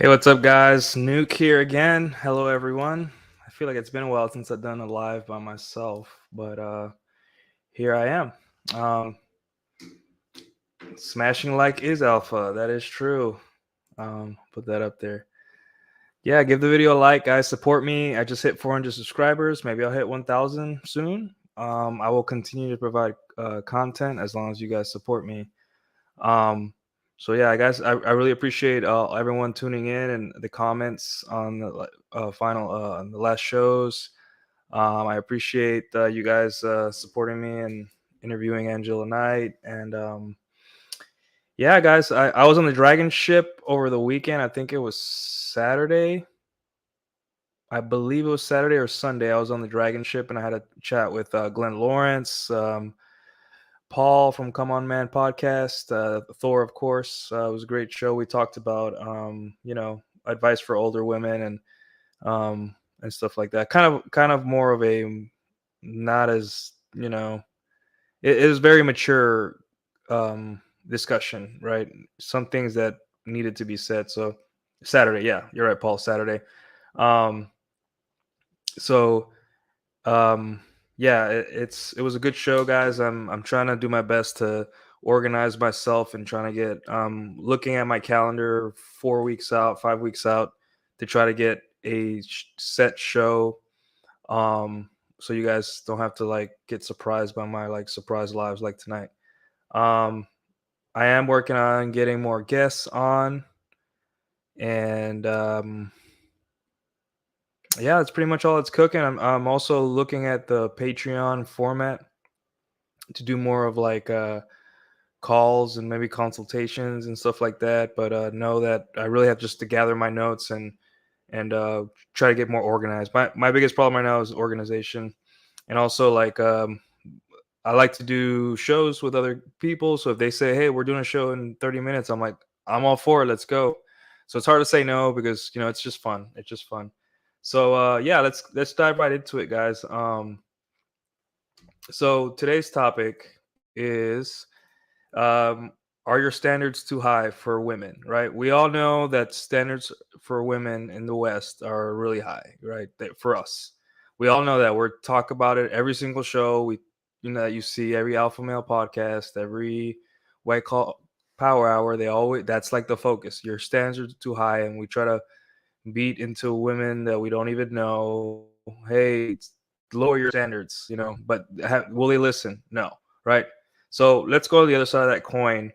Hey, what's up, guys? Nuke here again. Hello, everyone. I feel like it's been a while since I've done a live by myself, but here I am. Um, Smashing like is alpha. That is true. Put that up there. Yeah, give the video a like, guys. Support me. I just hit 400 subscribers. Maybe I'll hit 1,000 soon. I will continue to provide content as long as you guys support me. Um, so yeah, guys, I really appreciate everyone tuning in and the comments on the final on the last shows. I appreciate you guys supporting me and interviewing Angela Knight. And yeah, guys, I was on the Dragon ship over the weekend. I think it was Saturday. I believe it was Saturday or Sunday. I was on the Dragon ship and I had a chat with Glenn Lawrence. Paul from Come On Man podcast, Thor, of course. It was a great show. We talked about, advice for older women and stuff like that. Kind of more of a not as it was very mature discussion, right? Some things that needed to be said. So Saturday, yeah, you're right, Paul. Saturday. Um, so yeah, it was a good show, guys. I'm trying to do my best to organize myself and trying to get looking at my calendar 4 weeks out, 5 weeks out to try to get a set show, so you guys don't have to like get surprised by my like surprise lives like tonight. um I am working on getting more guests on, and yeah, that's pretty much all it's cooking. I'm also looking at the Patreon format to do more of like calls and maybe consultations and stuff like that. But know that I really have just to gather my notes and try to get more organized. My biggest problem right now is organization, and also like I like to do shows with other people. So if they say, "Hey, we're doing a show in 30 minutes," I'm like, "I'm all for it. Let's go." So it's hard to say no because it's just fun. It's just fun. So yeah, let's dive right into it, guys. So today's topic is, um, are your standards too high for women? Right? We all know that standards for women in the West are really high, right? For us, we all know that. We're talk about it every single show. You see every alpha male podcast, every white call power hour. They always that's like the focus. Your standards are too high, and we try to beat into women that we don't even know. Hey, lower your standards, but will they listen? No, right? So let's go to the other side of that coin.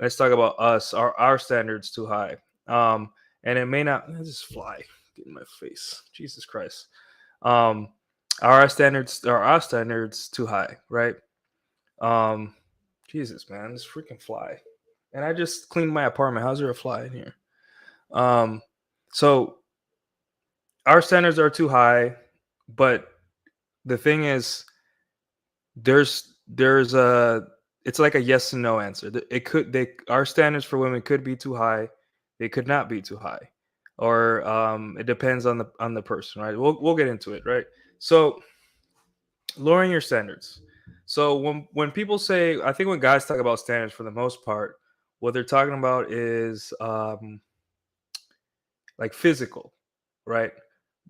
Let's talk about us. Are our standards too high? And it may not. Just fly, get in my face. Jesus Christ. Um, are our standards too high? Right? Um, Jesus, man, this freaking fly. And I just cleaned my apartment. How's there a fly in here? Um, so our standards are too high, but the thing is, there's a it's like a yes and no answer. It could they our standards for women could be too high, they could not be too high, or it depends on the person, right? We'll get into it, right? So lowering your standards. So when people say, I think when guys talk about standards, for the most part, what they're talking about is like physical, right?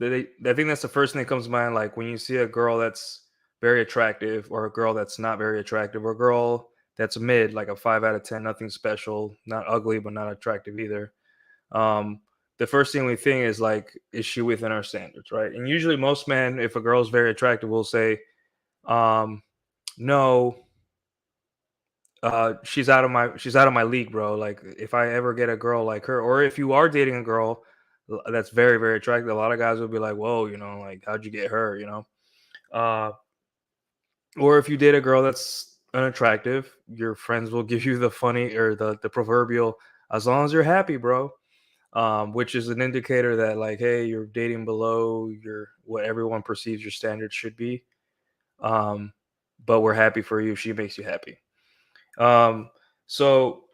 I think that's the first thing that comes to mind. Like when you see a girl that's very attractive, or a girl that's not very attractive, or a girl that's mid, like a 5 out of 10, nothing special, not ugly but not attractive either. Um, the first thing we think is like, is she within our standards, right? And usually, most men, if a girl's very attractive, will say, um, "No, she's out of my league, bro. Like if I ever get a girl like her, or if you are dating a girl that's very very attractive, a lot of guys will be like, whoa, like how'd you get her, uh or if you date a girl that's unattractive, your friends will give you the funny, or the proverbial, as long as you're happy, bro, which is an indicator that, like, hey, you're dating below your what everyone perceives your standards should be. um but we're happy for you if she makes you happy. So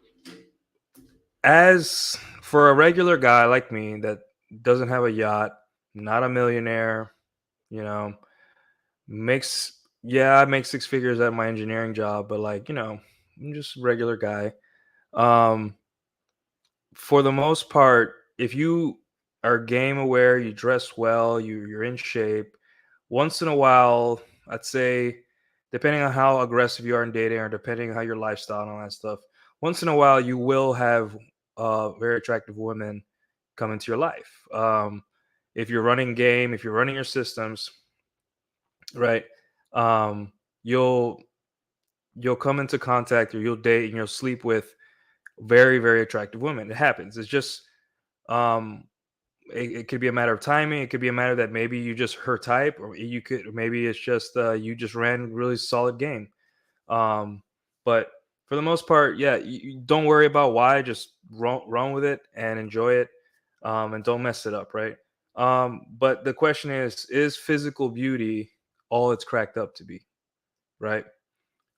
as for a regular guy like me that doesn't have a yacht, not a millionaire, you know, makes I make six figures at my engineering job, but like, I'm just a regular guy. Um, for the most part, if you are game aware, you dress well, you're in shape, once in a while, I'd say, depending on how aggressive you are in dating or depending on how your lifestyle and all that stuff, once in a while you will have very attractive women come into your life. If you're running game, if you're running your systems, right? Um, you'll you'll come into contact or you'll date and you'll sleep with very, very attractive women. It happens. It's just um it could be a matter of timing. It could be a matter that maybe you just her type, or you could, or maybe it's just you just ran really solid game. Um, but for the most part, yeah, you don't worry about why. Just run with it and enjoy it, and don't mess it up, right? But the question is physical beauty all it's cracked up to be, right?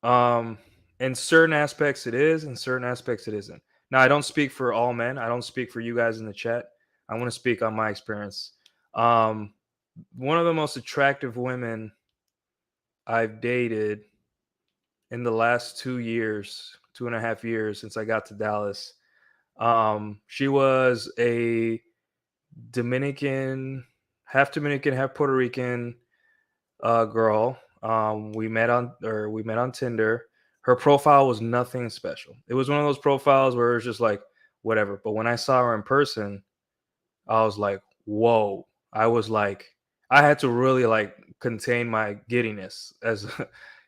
Um, in certain aspects it is, in certain aspects it isn't. Now I don't speak for all men. I don't speak for you guys in the chat. I want to speak on my experience. Um, one of the most attractive women I've dated in the last 2 years, 2.5 years since I got to Dallas. She was a Dominican, half Puerto Rican girl. We met on Tinder. Her profile was nothing special. It was one of those profiles where it's just like whatever. But when I saw her in person, I was like, whoa. I was like, I had to really like contain my giddiness as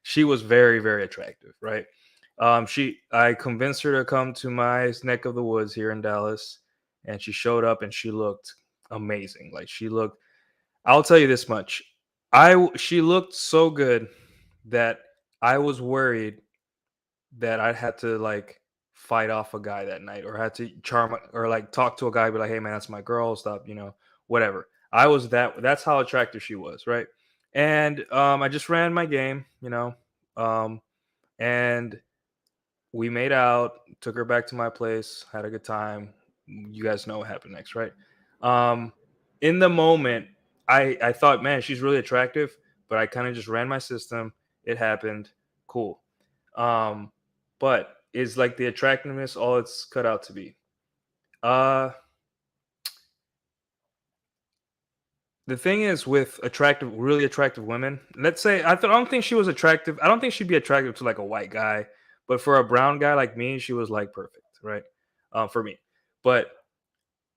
she was very, very attractive, right? I convinced her to come to my neck of the woods here in Dallas, and she showed up and she looked amazing. Like she looked, I'll tell you this much. She looked so good that I was worried that I'd had to like fight off a guy that night or had to charm or like talk to a guy, be like, hey man, that's my girl, stop, whatever. That's how attractive she was, right? And I just ran my game, um, and we made out, took her back to my place, had a good time. You guys know what happened next, right? Um, in the moment, I thought, man, she's really attractive, but I kind of just ran my system. It happened, cool. Um, but is like the attractiveness all it's cut out to be? Uh, the thing is with really attractive women. Let's say I don't think she was attractive. I don't think she'd be attractive to like a white guy, but for a brown guy like me, she was like perfect, right? For me. But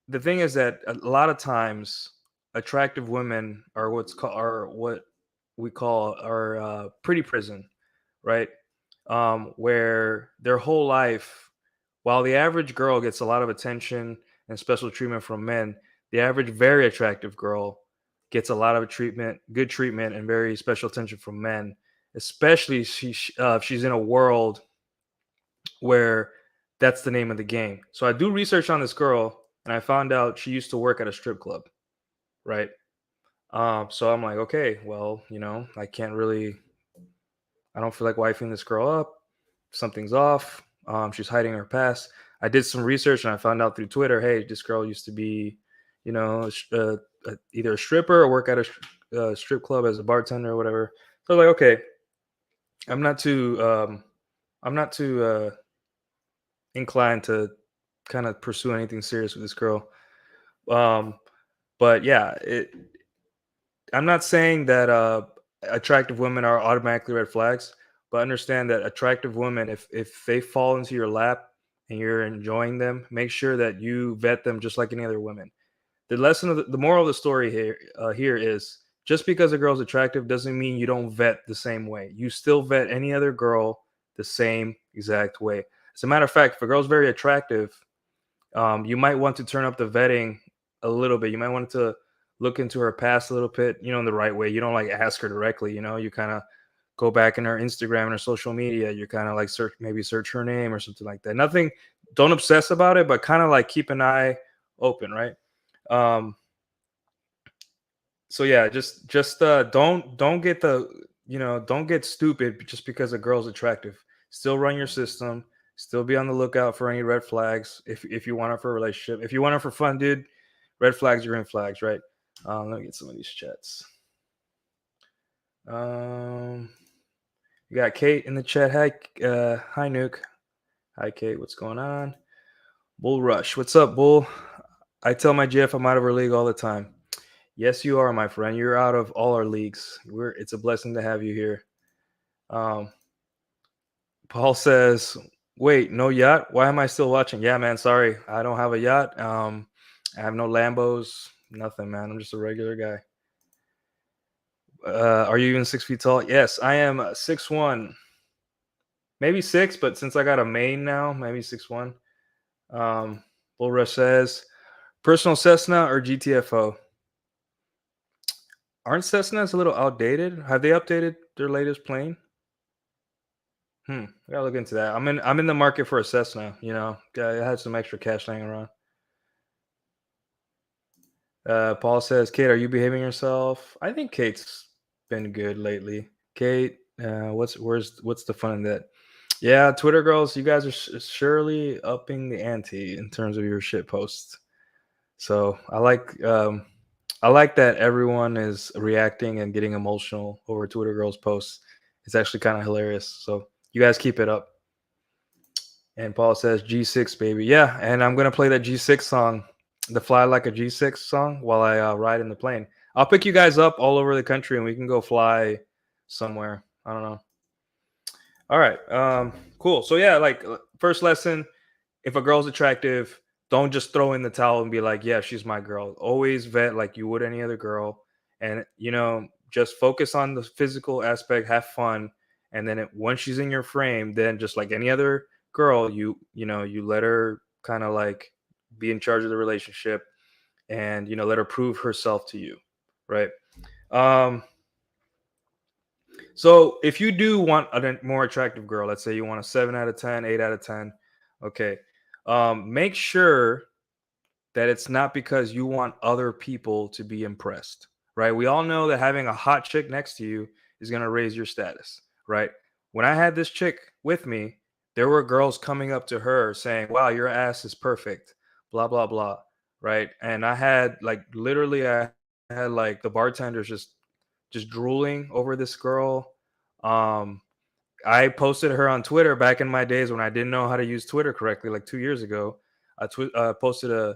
the thing is that a lot of times attractive women are what we call our pretty prison, right? Where their whole life, while the average girl gets a lot of attention and special treatment from men, the average very attractive girl gets a lot of good treatment and very special attention from men, especially if she's in a world where that's the name of the game. So I do research on this girl, and I found out she used to work at a strip club, right? So I'm like, okay, well, I can't really, I don't feel like wifing this girl up. Something's off. She's hiding her past. I did some research and I found out through Twitter, hey, this girl used to be, either a stripper or work at a strip club as a bartender or whatever. So I was like, okay, I'm not too, I'm not too inclined to kind of pursue anything serious with this girl. Um, but yeah, I'm not saying that attractive women are automatically red flags, but understand that attractive women, if they fall into your lap and you're enjoying them, make sure that you vet them just like any other women. The moral of the story here is just because a girl's attractive doesn't mean you don't vet the same way. You still vet any other girl the same exact way. As a matter of fact, if a girl's very attractive, you might want to turn up the vetting a little bit. You might want to look into her past a little bit, in the right way. You don't like ask her directly, you kind of go back in her Instagram and her social media. You kind of like search her name or something like that. Nothing, don't obsess about it, but kind of like keep an eye open, right? Um, so yeah, just don't get don't get stupid just because a girl's attractive. Still run your system. Still be on the lookout for any red flags if you want her for a relationship. If you want her for fun, dude, red flags are green flags, right? Let me get some of these chats. You got Kate in the chat. Hi Nuke. Hi Kate, what's going on? Bull Rush, what's up, Bull? I tell my GF I'm out of our league all the time. Yes, you are, my friend. You're out of all our leagues. It's a blessing to have you here. Um, Paul says, "Wait, no yacht? Why am I still watching?" Yeah, man. Sorry, I don't have a yacht. I have no Lambos. Nothing, man. I'm just a regular guy. Are you even 6 feet tall? Yes, I am 6'1", maybe 6, but since I got a mane now, maybe 6'1". Bull Rush says, personal Cessna or GTFO? Aren't Cessnas a little outdated? Have they updated their latest plane? I gotta look into that. I'm in the market for a Cessna. I had some extra cash laying around. Paul says, Kate, are you behaving yourself? I think Kate's been good lately. Kate, what's the fun in that? Yeah, Twitter girls, you guys are surely upping the ante in terms of your shit posts. So I like that everyone is reacting and getting emotional over Twitter girls posts. It's actually kind of hilarious. So you guys keep it up. And Paul says G6 baby. Yeah, and I'm gonna play that G6 song, the Fly Like a G6 song, while I ride in the plane. I'll pick you guys up all over the country and we can go fly somewhere. I don't know. All right. Cool. So yeah, like first lesson, if a girl's attractive, don't just throw in the towel and be like, yeah, she's my girl. Always vet like you would any other girl. And just focus on the physical aspect, have fun. And then once she's in your frame, then just like any other girl, you let her kind of like be in charge of the relationship and let her prove herself to you. Right. Um, so if you do want a more attractive girl, let's say you want a 7 out of 10, 8 out of 10, okay. Make sure that it's not because you want other people to be impressed, right? We all know that having a hot chick next to you is going to raise your status, right? When I had this chick with me, there were girls coming up to her saying, "Wow, your ass is perfect," blah blah blah, right? And I had like literally I had like the bartenders just drooling over this girl. Um I posted her on Twitter back in my days when I didn't know how to use Twitter correctly, like 2 years ago. I posted a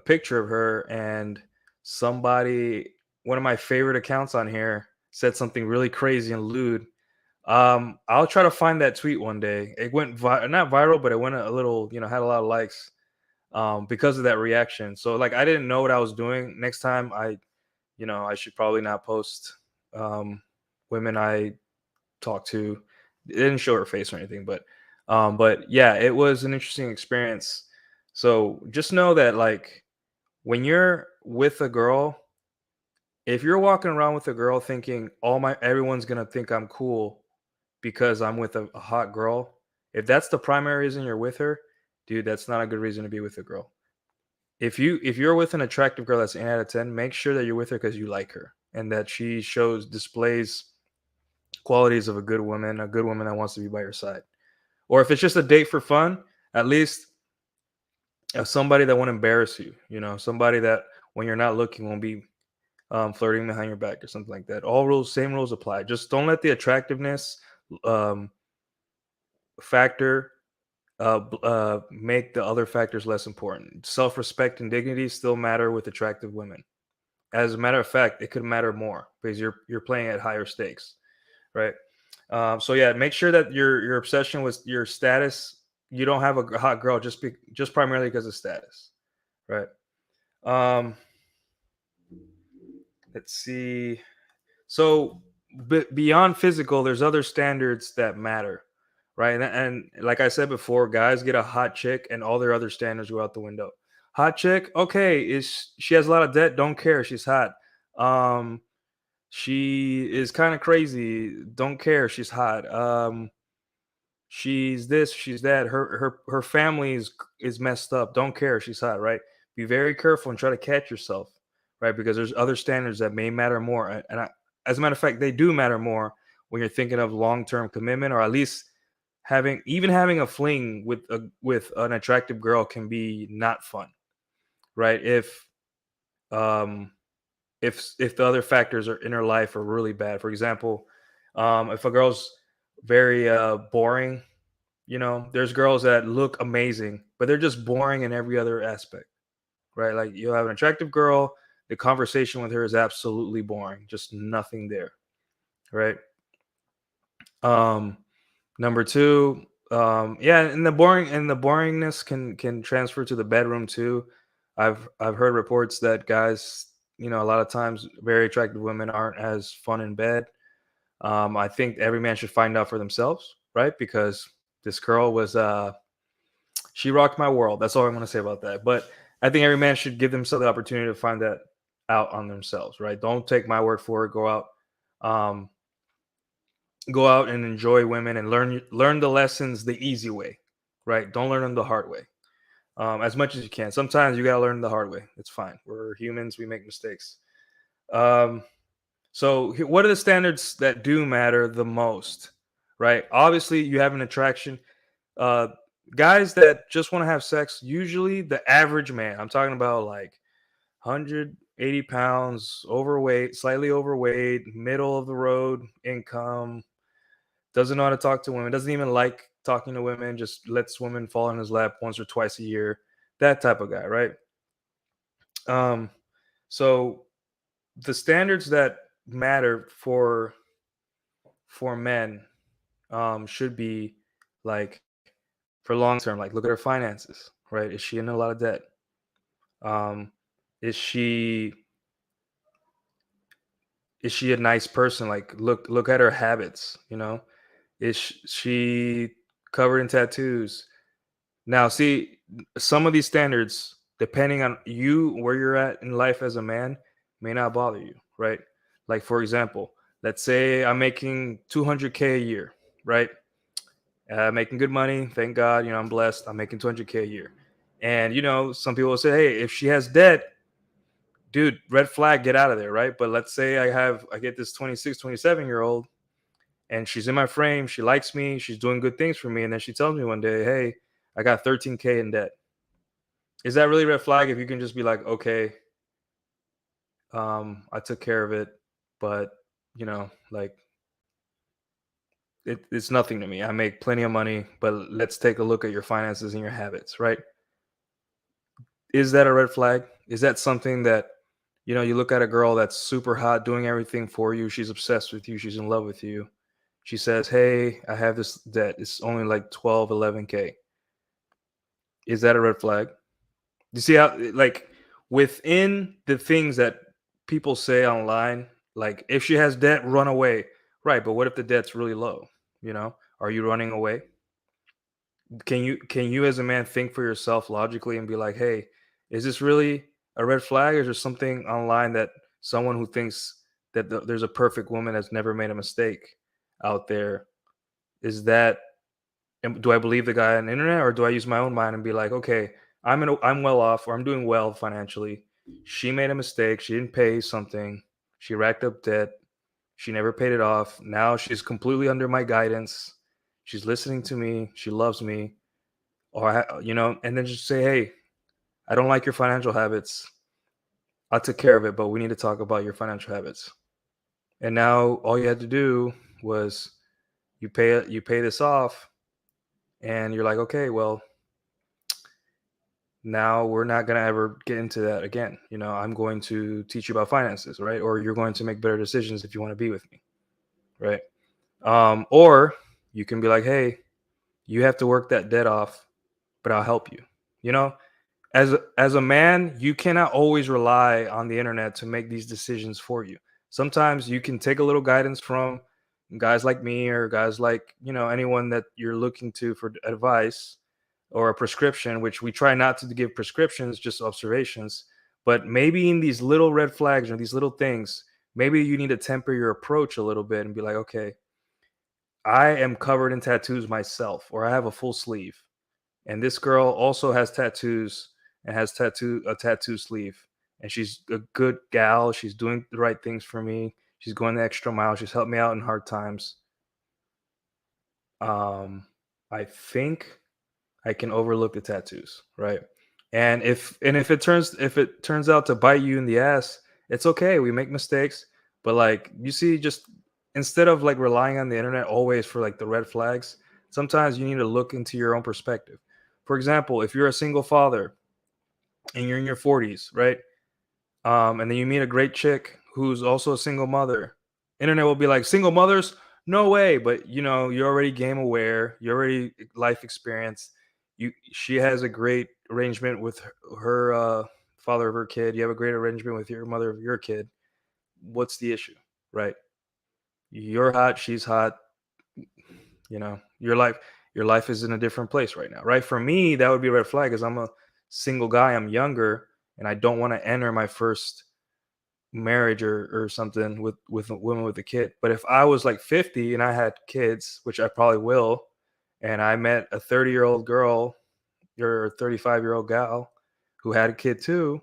picture of her, and somebody, one of my favorite accounts on here, said something really crazy and lewd. I'll try to find that tweet one day. It went not viral, but it went a little, had a lot of likes because of that reaction. So like I didn't know what I was doing. Next time I should probably not post women I talk to. It didn't show her face or anything, but yeah, it was an interesting experience. So just know that like when you're with a girl, if you're walking around with a girl thinking everyone's gonna think I'm cool because I'm with a hot girl, if that's the primary reason you're with her, dude, that's not a good reason to be with a girl. If you're with an attractive girl that's 8 out of 10, make sure that you're with her because you like her and that she displays qualities of a good woman that wants to be by your side. Or if it's just a date for fun, at least somebody that won't embarrass you. Somebody that when you're not looking won't be flirting behind your back or something like that. Same rules apply. Just don't let the attractiveness um, factor make the other factors less important. Self-respect and dignity still matter with attractive women. As a matter of fact, it could matter more because you're playing at higher stakes, right? So yeah, make sure that your obsession with your status. You don't have a hot girl just primarily because of status, right? Um, let's see. So beyond physical, there's other standards that matter, right? And like I said before, guys get a hot chick, and all their other standards go out the window. Hot chick, okay, is she has a lot of debt? Don't care, she's hot. Um, she is kind of crazy. Don't care, she's hot. She's this, she's that. Her family is messed up. Don't care, she's hot, right? Be very careful and try to catch yourself, right? Because there's other standards that may matter more. As a matter of fact, they do matter more when you're thinking of long-term commitment, or at least having a fling with an attractive girl can be not fun, right? Um if the other factors are in her life are really bad. For example, if a girl's very boring, there's girls that look amazing, but they're just boring in every other aspect, right? Like you'll have an attractive girl, the conversation with her is absolutely boring, just nothing there, right? Um, Number two, yeah, and the boringness can transfer to the bedroom too. I've heard reports that guys, a lot of times very attractive women aren't as fun in bed. I think every man should find out for themselves, right? Because this girl was she rocked my world. That's all I'm gonna say about that. But I think every man should give themselves the opportunity to find that out on themselves, right? Don't take my word for it. Um, go out and enjoy women and learn the lessons the easy way, right? Don't learn them the hard way. As much as you can. Sometimes you gotta learn the hard way. It's fine. We're humans. We make mistakes. Um, what are the standards that do matter the most? Right. Obviously, you have an attraction. Uh, Guys that just want to have sex. Usually, the average man. I'm talking about like 180 pounds, overweight, slightly overweight, middle of the road income, doesn't know how to talk to women, doesn't even like talking to women, just lets women fall in his lap once or twice a year. That type of guy, right? Um, so the standards that matter for men should be like for long term, like look at her finances, right? Is she in a lot of debt? Um, is she is she a nice person? Like look at her habits, Is she covered in tattoos? Now, see, some of these standards, depending on you, where you're at in life as a man, may not bother you, right? Like, for example, let's say I'm making 200K a year, right? Making good money. Thank God, I'm blessed. I'm making 200K a year. And, some people will say, hey, if she has debt, dude, red flag, get out of there, right? But let's say I get this 26, 27-year old and she's in my frame. She likes me. She's doing good things for me. And then she tells me one day, hey, I got 13K in debt. Is that really red flag if you can just be like, okay, I took care of it, but like it's nothing to me. I make plenty of money, but let's take a look at your finances and your habits, right? Is that a red flag? Is that something that you look at a girl that's super hot, doing everything for you, she's obsessed with you, she's in love with you. She says, hey, I have this debt. It's only like 12, 11K. Is that a red flag? You see how like within the things that people say online, like if she has debt, run away. Right, but what if the debt's really low? Are you running away? Can you as a man think for yourself logically and be like, hey, is this really a red flag, or is there something online that someone who thinks that there's a perfect woman that's never made a mistake out there? Is that do I believe the guy on the internet, or do I use my own mind and be like, okay, I'm well off, or I'm doing well financially. She made a mistake. She didn't pay something. She racked up debt. She never paid it off. Now she's completely under my guidance. She's listening to me. She loves me. And then just say, hey, I don't like your financial habits. I took care of it, but we need to talk about your financial habits. And now all you had to do was you pay this off, and you're like, okay, well, now we're not going to ever get into that again. I'm going to teach you about finances, right? Or you're going to make better decisions if you want to be with me, right? Or you can be like, hey, you have to work that debt off, but I'll help you. You know, as a man, you cannot always rely on the internet to make these decisions for you. Sometimes you can take a little guidance from guys like me, or guys like anyone that you're looking to for advice or a prescription, which we try not to give prescriptions, just observations. But maybe in these little red flags or these little things, maybe you need to temper your approach a little bit and be like, okay, I am covered in tattoos myself, or I have a full sleeve. And this girl also has tattoos and has a tattoo sleeve. And she's a good gal. She's doing the right things for me. She's going the extra mile. She's helped me out in hard times. I think I can overlook the tattoos, right? And if it turns out to bite you in the ass, it's okay. We make mistakes, but like you see, just instead of like relying on the internet always for like the red flags, sometimes you need to look into your own perspective. For example, if you're a single father and you're in your 40s, right? And then you meet a great chick who's also a single mother. Internet will be like, single mothers, no way. But you're already game aware, you're already life experienced. She has a great arrangement with her father of her kid. You have a great arrangement with your mother of your kid. What's the issue, right? You're hot, she's hot. Your life is in a different place right now, right? For me, that would be a red flag, because I'm a single guy, I'm younger, and I don't want to enter my first marriage or something with a woman with a kid. But if I was like 50 and I had kids, which I probably will, and I met a 30-year-old girl or a 35-year-old gal who had a kid too,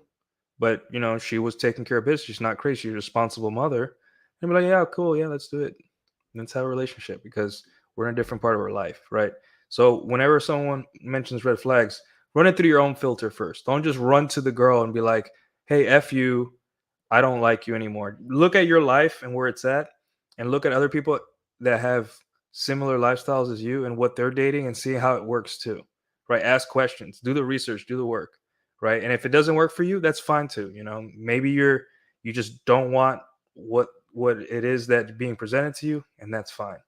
but she was taking care of business, she's not crazy, she's a responsible mother, and be like, yeah, cool, yeah, let's do it. Let's have a relationship, because we're in a different part of our life, right? So whenever someone mentions red flags, run it through your own filter first. Don't just run to the girl and be like, hey, F you, I don't like you anymore. Look at your life and where it's at, and look at other people that have similar lifestyles as you and what they're dating, and see how it works too. Right? Ask questions, do the research, do the work, right? And if it doesn't work for you, that's fine too. Maybe you just don't want what it is that's being presented to you, and that's fine.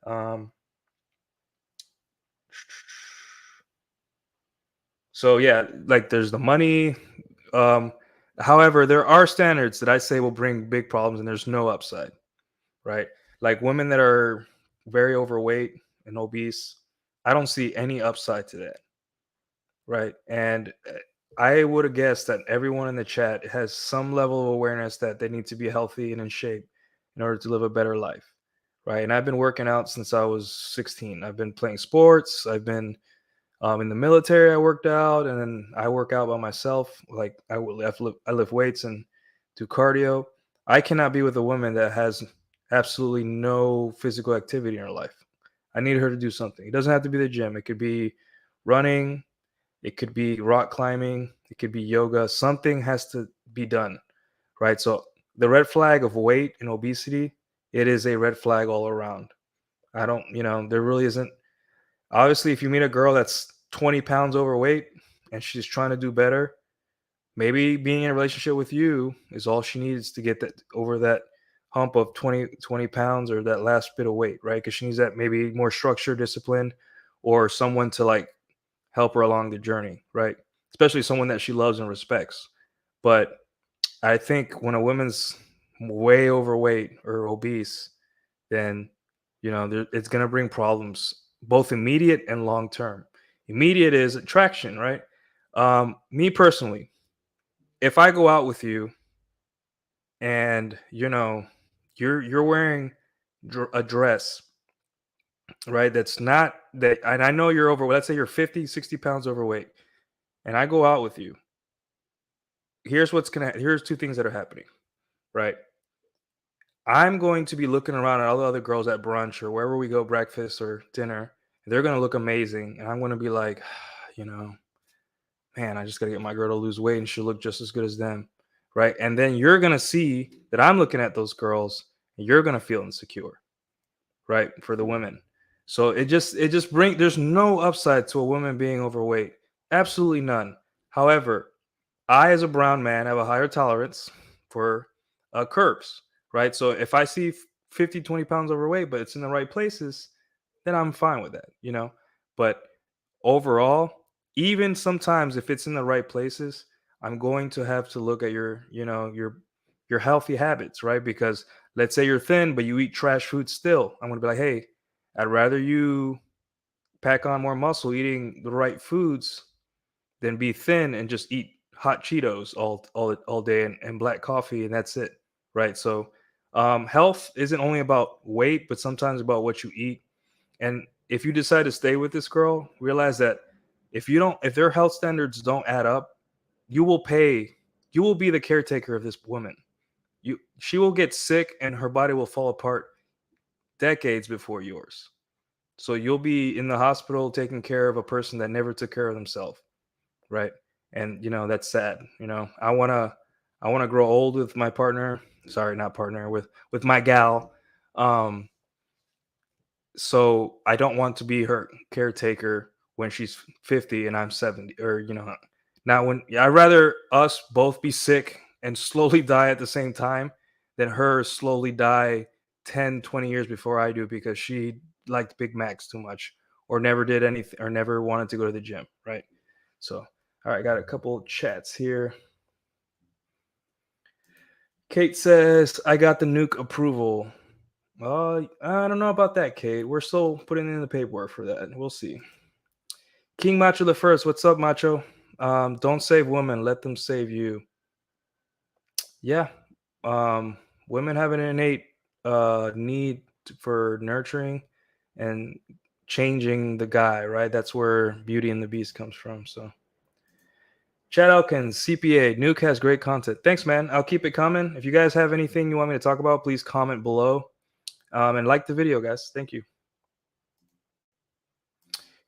Um so yeah, like there's the money. Um However, there are standards that I say will bring big problems, and there's no upside, right? Like women that are very overweight and obese, I don't see any upside to that, right? And I would have guessed that everyone in the chat has some level of awareness that they need to be healthy and in shape in order to live a better life, right? And I've been working out since I was 16. I've been playing sports. I've been in the military. I worked out, and then I work out by myself. Like I lift weights and do cardio. I cannot be with a woman that has absolutely no physical activity in her life. I need her to do something. It doesn't have to be the gym. It could be running. It could be rock climbing. It could be yoga. Something has to be done, right? So the red flag of weight and obesity, it is a red flag all around. I don't, there really isn't. Obviously, if you meet a girl that's 20 pounds overweight and she's trying to do better, maybe being in a relationship with you is all she needs to get that over that hump of 20 pounds, or that last bit of weight, right? Because she needs that maybe more structure, discipline, or someone to like help her along the journey, right? Especially someone that she loves and respects. But I think when a woman's way overweight or obese, then it's going to bring problems, both immediate and long term. Immediate is attraction, right? Me personally, if I go out with you and you're wearing a dress, right, that's not that, and I know you're over, let's say you're 50, 60 pounds overweight, and I go out with you, here's two things that are happening, right? I'm going to be looking around at all the other girls at brunch or wherever we go, breakfast or dinner. They're going to look amazing. And I'm going to be like, you know, man, I just got to get my girl to lose weight and she'll look just as good as them. Right. And then you're going to see that I'm looking at those girls and you're going to feel insecure. Right. For the women. So there's no upside to a woman being overweight. Absolutely none. However, I, as a brown man, have a higher tolerance for curves, right? So if I see 50, 20 pounds overweight, but it's in the right places, then I'm fine with that. But overall, even sometimes if it's in the right places, I'm going to have to look at your healthy habits, right? Because let's say you're thin, but you eat trash food still. I'm going to be like, hey, I'd rather you pack on more muscle eating the right foods than be thin and just eat hot Cheetos all day and black coffee and that's it, right? So health isn't only about weight, but sometimes about what you eat. And if you decide to stay with this girl, realize that if their health standards don't add up, you will pay. You will be the caretaker of this woman. She will get sick and her body will fall apart decades before yours. So you'll be in the hospital taking care of a person that never took care of themselves, right? And that's sad. I want to grow old with my partner, sorry, not partner, with my gal. So I don't want to be her caretaker when she's 50 and I'm 70, or Now, I'd rather us both be sick and slowly die at the same time than her slowly die 10, 20 years before I do because she liked Big Macs too much or never did anything or never wanted to go to the gym, right? So, all right, got a couple chats here. Kate says, I got the nuke approval. I don't know about that, Kate. We're still putting in the paperwork for that. We'll see. King Macho the First, what's up, Macho? Don't save women, let them save you. Yeah. Um, Women have an innate need for nurturing and changing the guy, right? That's where Beauty and the Beast comes from. So, Chad Elkins, CPA, Nuke has great content. Thanks, man. I'll keep it coming. If you guys have anything you want me to talk about, please comment below. And like the video, guys. Thank you.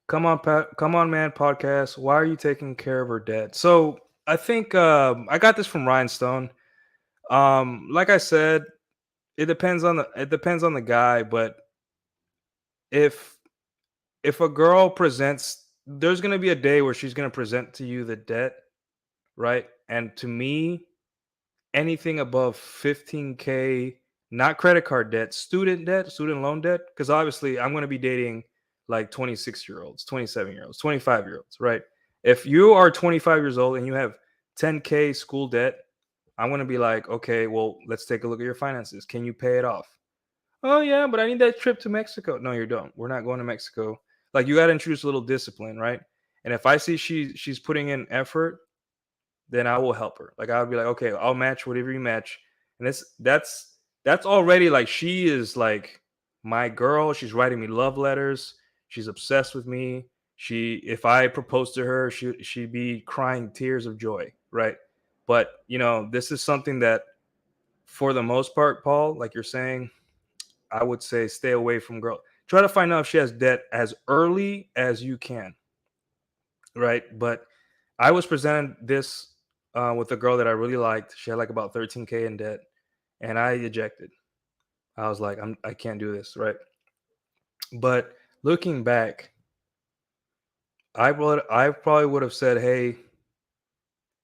Come on, Pat. Come on, man. Podcast. Why are you taking care of her debt? So I think I got this from Ryan Stone. Like I said, it depends on the guy, but if if a girl presents, there's gonna be a day where she's gonna present to you the debt, right? And to me, anything above 15K, not credit card debt, student loan debt, because obviously I'm going to be dating like 26-year-olds, 27-year-olds, 25-year-olds, right? If you are 25 years old and you have 10K school debt, I'm going to be like, okay, well, let's take a look at your finances. Can you pay it off? Oh, yeah, but I need that trip to Mexico. No, you don't. We're not going to Mexico. Like, you got to introduce a little discipline, right? And if I see she's putting in effort, then I will help her. Like I'll be like, okay, I'll match whatever you match. And that's already like she is like my girl. She's writing me love letters. She's obsessed with me. If I propose to her, she'd be crying tears of joy, right? But this is something that for the most part, Paul, like you're saying, I would say stay away from girl. Try to find out if she has debt as early as you can, right? But I was presented this with a girl that I really liked. She had like about 13K in debt, and I ejected. I was like, I can't do this, right? But looking back, I probably would have said, hey,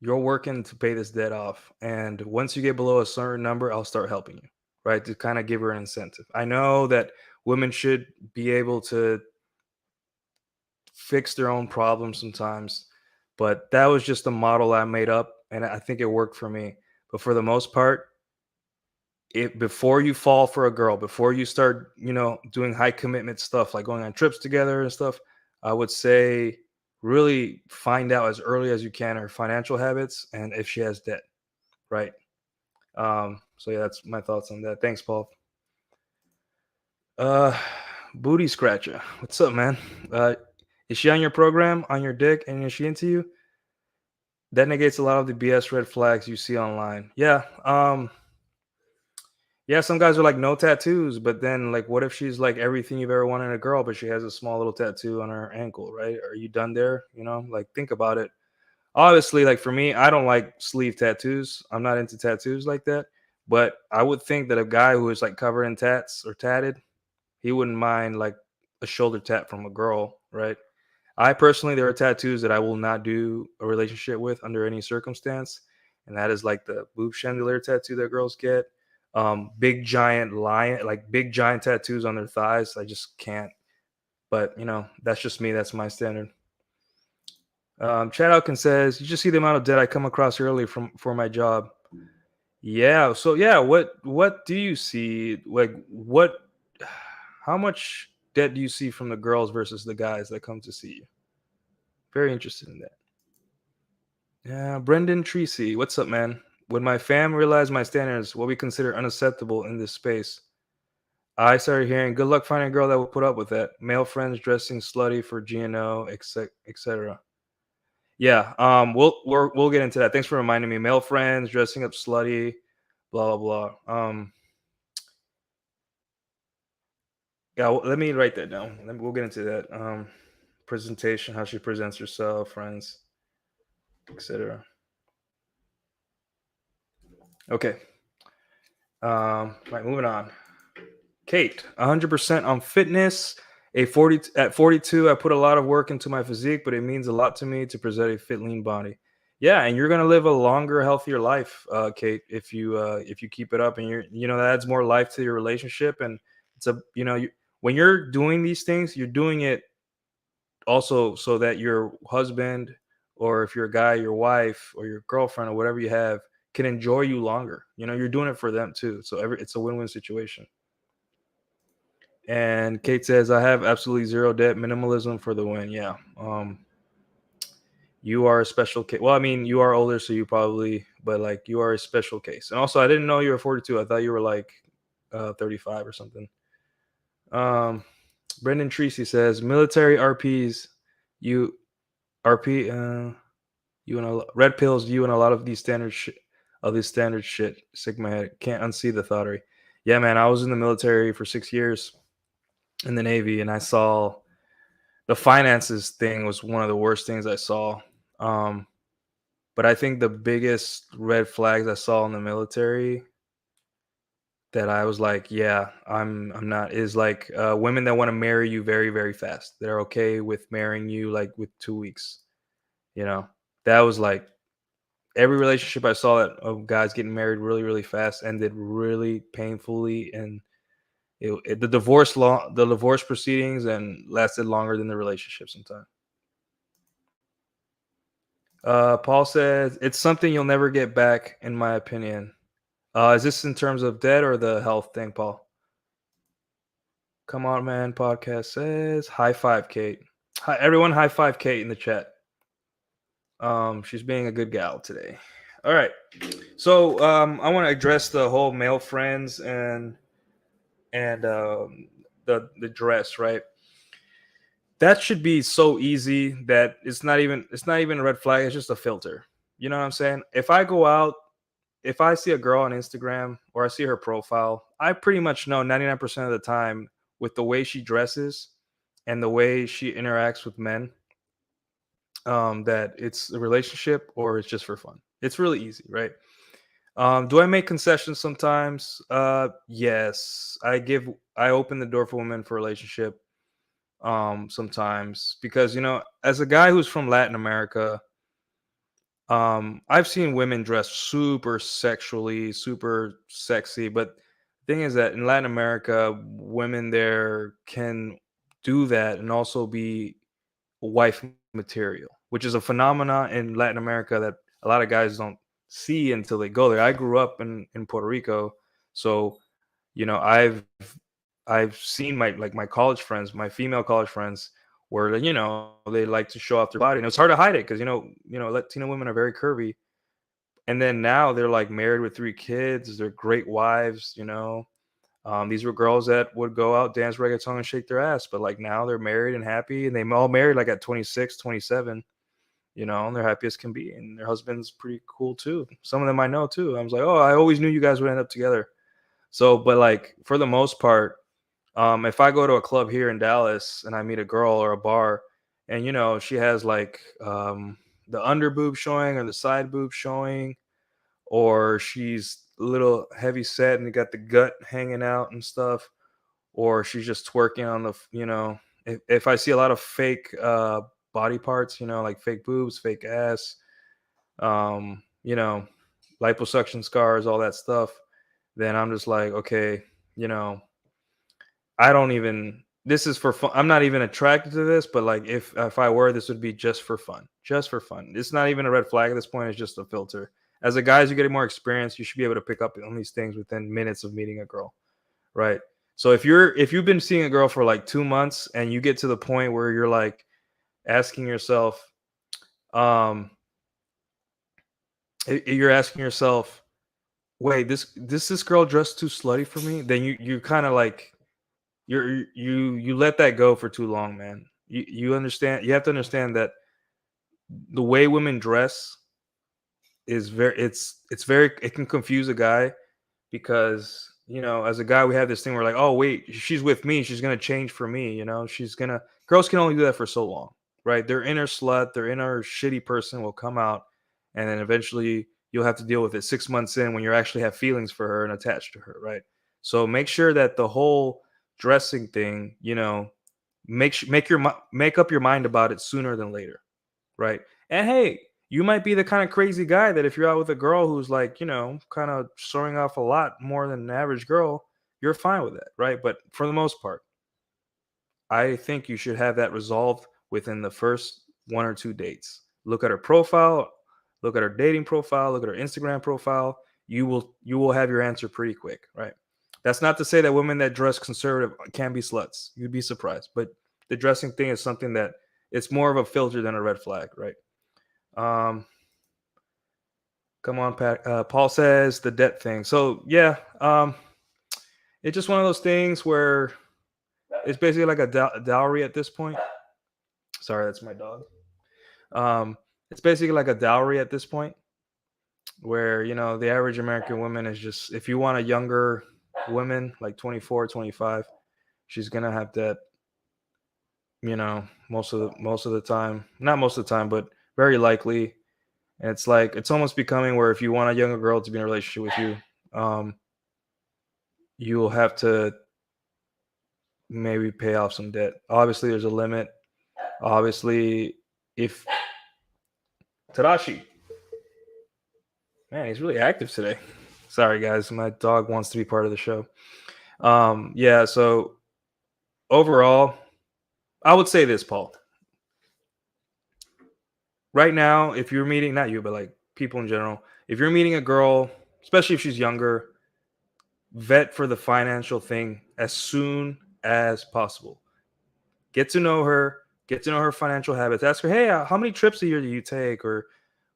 you're working to pay this debt off, and once you get below a certain number, I'll start helping you, right? To kind of give her an incentive. I know that women should be able to fix their own problems sometimes, but that was just a model I made up, and I think it worked for me. But for the most part, before you fall for a girl, before you start, doing high commitment stuff like going on trips together and stuff, I would say really find out as early as you can her financial habits and if she has debt, right? So yeah, that's my thoughts on that. Thanks, Paul. Uh, Booty Scratcher, what's up, man? Is she on your program, on your dick, and is she into you? That negates a lot of the BS red flags you see online. Yeah. Yeah, some guys are like no tattoos, but then like what if she's like everything you've ever wanted in a girl, but she has a small little tattoo on her ankle, right? Are you done there? Like think about it. Obviously, like for me, I don't like sleeve tattoos. I'm not into tattoos like that. But I would think that a guy who is like covered in tats or tatted, he wouldn't mind like a shoulder tat from a girl, right? I personally, there are tattoos that I will not do a relationship with under any circumstance, and that is like the boob chandelier tattoo that girls get, big giant lion, like big giant tattoos on their thighs. I just can't. But that's just me. That's my standard. Chad Alkin says, "You just see the amount of debt I come across early for my job." Yeah. So yeah, what do you see? Like what? How much debt do you see from the girls versus the guys that come to see you? Very interested in that. Yeah, Brendan Treacy, what's up, man? When my fam realized my standards, what we consider unacceptable in this space, I started hearing, "Good luck finding a girl that will put up with that." Male friends dressing slutty for GNO, etc. Yeah, we'll get into that. Thanks for reminding me. Male friends dressing up slutty, blah blah blah. Yeah, let me write that down. We'll get into that. Presentation, how she presents herself, friends, etc. Okay. Right, moving on. Kate, 100% on fitness. At 42, I put a lot of work into my physique, but it means a lot to me to present a fit, lean body. Yeah, and you're gonna live a longer, healthier life, Kate, if you keep it up, and that adds more life to your relationship. And it's a when you're doing these things, you're doing it also so that your husband, or if you're a guy, your wife or your girlfriend or whatever you have, can enjoy you longer. You're doing it for them too. So it's a win-win situation. And Kate says, I have absolutely zero debt, minimalism for the win. Yeah. You are a special case. Well, I mean, you are older, so you probably, but like you are a special case. And also, I didn't know you were 42. I thought you were like 35 or something. Um, Brendan Treacy says, military RPs, you RP, you and red pills, you and a lot of these standard shit. Sigma head can't unsee the thoughtery. Yeah, man, I was in the military for 6 years in the Navy, and I saw the finances thing was one of the worst things I saw. Um, But I think the biggest red flags I saw in the military that I was like, yeah, I'm not, is like women that want to marry you very, very fast. They're okay with marrying you like with 2 weeks. You know, that was like every relationship I saw that of guys getting married really, really fast ended really painfully, and the divorce proceedings and lasted longer than the relationship sometimes. Paul says it's something you'll never get back, in my opinion. Is this in terms of debt or the health thing, Paul? Come on, man. Podcast says high five, Kate. Hi, everyone. High five, Kate, in the chat. She's being a good gal today. All right. So, I want to address the whole male friends and the dress, right? That should be so easy that it's not even a red flag. It's just a filter. You know what I'm saying? If I go out, if I see a girl on Instagram or I see her profile, I pretty much know 99% of the time with the way she dresses and the way she interacts with men, that it's a relationship or it's just for fun. It's really easy, right? Do I make concessions sometimes? Yes. I open the door for women for relationship sometimes, because as a guy who's from Latin America, I've seen women dress super sexually, super sexy, but the thing is that in Latin America, women there can do that and also be wife material, which is a phenomena in Latin America that a lot of guys don't see until they go there. I grew up in Puerto Rico, so I've seen my college friends, my female college friends, where they like to show off their body, and it's hard to hide it because Latino women are very curvy, and then now they're like married with 3 kids. They're great wives. These were girls that would go out, dance reggaeton, and shake their ass, but like now they're married and happy, and they all married like at 26, 27. And they're happy as can be, and their husband's pretty cool too. Some of them I know too. I was like, oh, I always knew you guys would end up together. So, but like for the most part, if I go to a club here in Dallas and I meet a girl or a bar, and she has like the under boob showing or the side boob showing, or she's a little heavy set and got the gut hanging out and stuff, or she's just twerking on if I see a lot of fake body parts, like fake boobs, fake ass, um, you know, liposuction scars, all that stuff, then I'm just like, okay, you know, I don't even. This is for fun. I'm not even attracted to this, but like if I were, this would be just for fun. Just for fun. It's not even a red flag at this point. It's just a filter. As a guy, as you get more experience, you should be able to pick up on these things within minutes of meeting a girl, right? So if you've been seeing a girl for like 2 months and you get to the point where you're like asking yourself, um, you're asking yourself, wait, this girl dressed too slutty for me, then you kind of like you let that go for too long, man. You understand, you have to understand that the way women dress is it's very, it can confuse a guy, because as a guy we have this thing where like, oh wait, she's with me, she's gonna change for me, she's gonna girls can only do that for so long, right? Their inner slut, their inner shitty person will come out, and then eventually you'll have to deal with it 6 months in when you actually have feelings for her and attached to her, right? So make sure that the whole dressing thing, make up your mind about it sooner than later, right? And hey, You might be the kind of crazy guy that if you're out with a girl who's like, kind of showing off a lot more than an average girl, you're fine with that, right? But for the most part, I think you should have that resolved within the first 1 or 2 dates. Look at her profile, look at her dating profile, look at her Instagram profile. You will have your answer pretty quick, right? That's not to say that women that dress conservative can be sluts. You'd be surprised, but the dressing thing is something that it's more of a filter than a red flag, right? Um, come on, Pat. Paul says the debt thing. So yeah, it's just one of those things where it's basically like a dowry at this point. Sorry, that's my dog. It's basically like a dowry at this point, where the average American woman is just, if you want a younger woman like 24, 25, she's gonna have that. Most of the time, not most of the time, but very likely. And it's like it's almost becoming where if you want a younger girl to be in a relationship with you, you'll have to maybe pay off some debt. Obviously, there's a limit. Obviously, if Tadashi, man, he's really active today. Sorry, guys, my dog wants to be part of the show. Yeah. So overall, I would say this, Paul. Right now, if you're meeting, not you, but like people in general, if you're meeting a girl, especially if she's younger, vet for the financial thing as soon as possible. Get to know her, get to know her financial habits. Ask her, hey, how many trips a year do you take? Or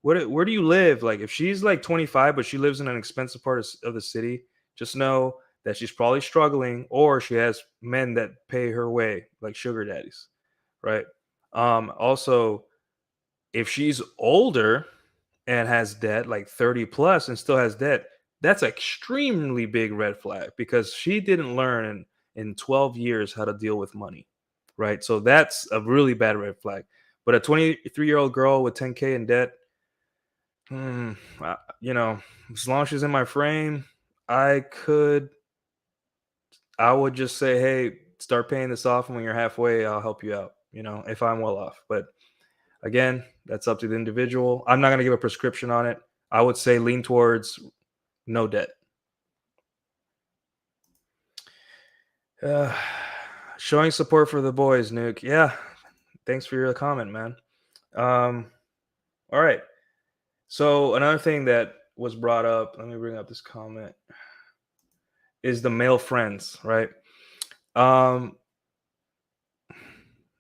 where do you live? Like, if she's like 25, but she lives in an expensive part of the city, just know that she's probably struggling, or she has men that pay her way, like sugar daddies, right? Also, if she's older and has debt, like 30 plus and still has debt, that's an extremely big red flag because she didn't learn in 12 years how to deal with money, right? So that's a really bad red flag. But a 23-year-old girl with 10K in debt, hmm, you know, as long as she's in my frame, I could, I would just say, hey, start paying this off, and when you're halfway, I'll help you out, if I'm well off. But again, that's up to the individual. I'm not going to give a prescription on it. I would say lean towards no debt. Uh, Showing support for the boys, Nuke. Yeah, thanks for your comment, man. All right. So another thing that was brought up, let me bring up this comment, is the male friends, right? Um,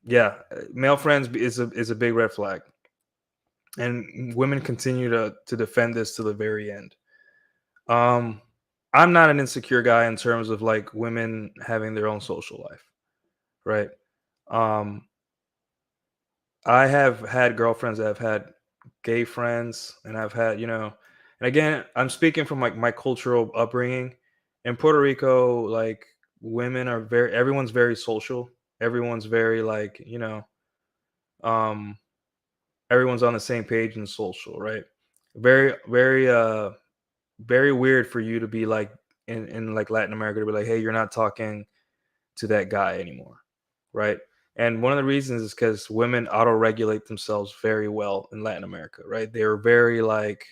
yeah, male friends is a big red flag, and women continue to defend this to the very end. Um, I'm not an insecure guy in terms of like women having their own social life, right? Um, I have had girlfriends that have had gay friends, and I've had, and again, I'm speaking from like my cultural upbringing. In Puerto Rico, like women are everyone's very social. Everyone's very like, um, everyone's on the same page in social, right? Very, very, very weird for you to be like in like Latin America to be like, hey, you're not talking to that guy anymore, right? And one of the reasons is because women auto-regulate themselves very well in Latin America, right? They're very like,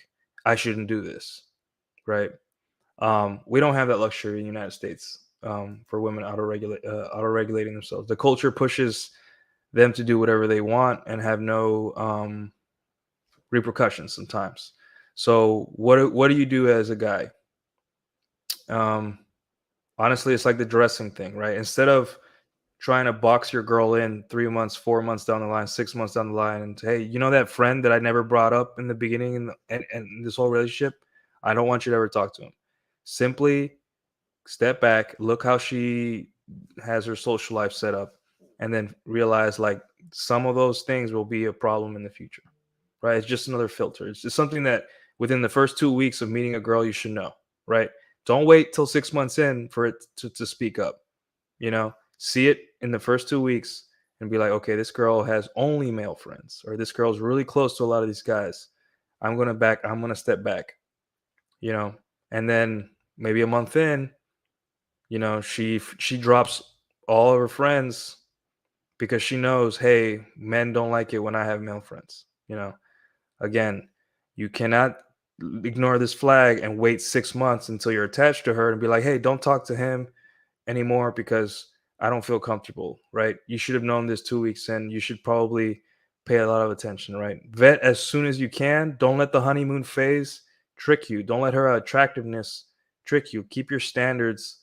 I shouldn't do this, right? We don't have that luxury in the United States, for women auto-regulating themselves. The culture pushes them to do whatever they want and have no repercussions sometimes. So what do you do as a guy? Um, Honestly, it's like the dressing thing, right? Instead of trying to box your girl in 3 months, 4 months down the line, 6 months down the line, and hey, that friend that I never brought up in the beginning and this whole relationship, I don't want you to ever talk to him. Simply step back, look how she has her social life set up, and then realize like some of those things will be a problem in the future, right? It's just another filter. It's just something that within the first 2 weeks of meeting a girl, you should know, right? Don't wait till 6 months in for it to speak up. See it in the first 2 weeks and be like, okay, this girl has only male friends, or this girl's really close to a lot of these guys. I'm gonna step back, you know, and then maybe a month in, she drops all of her friends because she knows, hey, men don't like it when I have male friends. Again, you cannot ignore this flag and wait 6 months until you're attached to her and be like, hey, don't talk to him anymore because I don't feel comfortable, right? You should have known this 2 weeks in. You should probably pay a lot of attention, right? Vet as soon as you can. Don't let the honeymoon phase trick you. Don't let her attractiveness trick you. Keep your standards